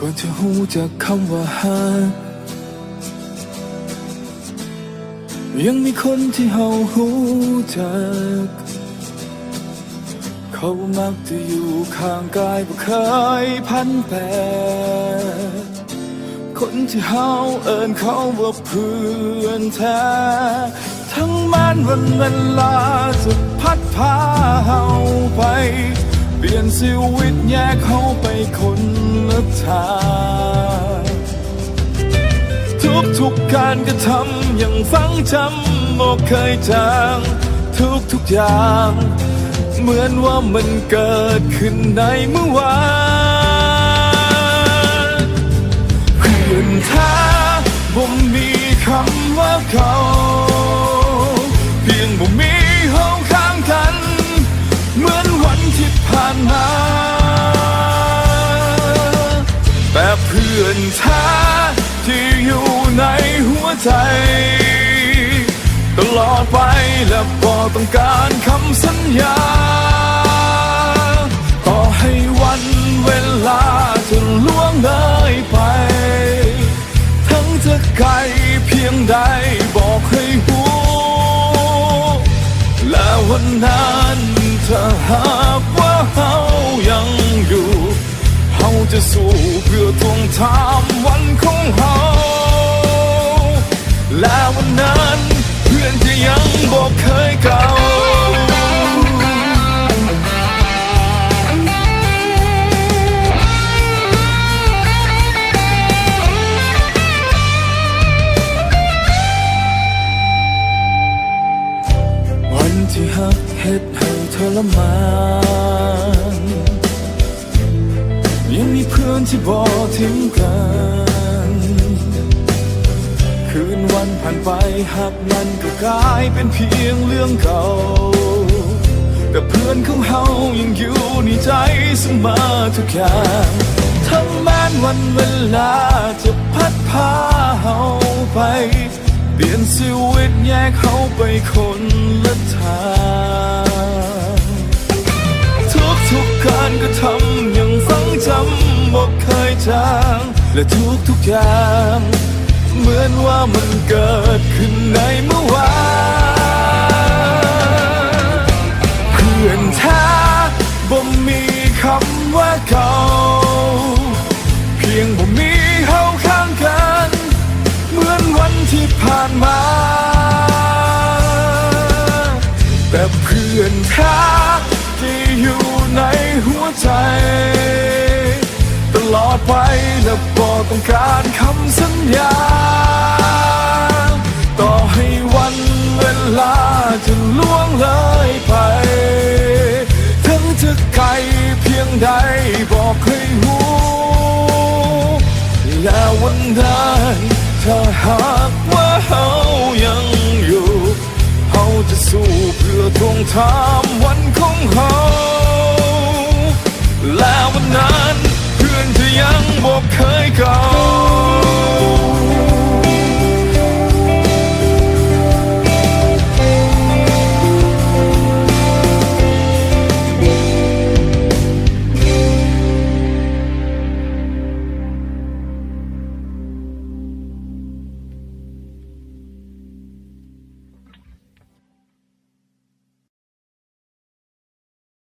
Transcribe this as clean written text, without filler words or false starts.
ก่อนจะหูจากคำว่าฮักยังมีคนที่เฮาหูจักเขามักจะอยู่ข้างกายบ่เคยพันแปรคนที่เฮาเอิ้นเขาว่าเพื่อนแท้ทั้งมันวันเวลาจะพัดพาเฮาไปเปลี่ยนชีวิตแยกเขาไปคนละทางทุกการกระทำยังฝังจำบ่เคยจางทุกอย่างเหมือนว่ามันเกิดขึ้นในเมื่อวานเพื่อนแท้บ่มีคำว่าเขาเพียงบ่มีเฮาข้างกันเหมือนวันที่ผ่านมาแต่เพื่อนแท้ที่อยู่ในหัวใจตลอดไปและบ่ต้องการคำสัญญาต่อให้วันเวลาจะล่วงเลยไปทั้งจะไกลเพียงใดบอกให้รู้และวันนั้นถ้าหากว่าเฮายังอยู่เฮาจะสู้เพื่อทวงถามวันของเฮาและวันนั้นเพื่อนที่ยังบอกเคยเก่าวันที่หักเฮ็ดให้ทรมานยังมีเพื่อนที่บอกทิ้งกันคืนวันผ่านไปหักมันก็กลายเป็นเพียงเรื่องเก่าแต่เพื่อนของเฮายังอยู่ในใจเสมอทุกอย่างทั้งแม้นวันเวลาจะพัดพาเฮาไปเปลี่ยนชีวิตแยกเฮาไปคนละทางทุกการกระทำยังฝังจำบอกเคยจางและทุกอย่างเหมือนว่ามันเกิดขึ้นในเมื่อวานเพื่อนแท้บ่มีคำว่าเก่าเพียงบ่มีเฮาข้างกันเหมือนวันที่ผ่านมาแต่เพื่อนแท้ที่อยู่ในหัวใจตลอดไปและบ่ต้องการคำสัญญาต่อให้วันเวลาจะล่วงเลยไปถึงจะไกลเพียงใดบอกให้รู้และวันนั้นถ้าหากว่าเฮายังอยู่เฮาจะสู้เพื่อทวงถามวันของเฮาและวันนั้นเพื่อนที่ยังบอกเคยเก่า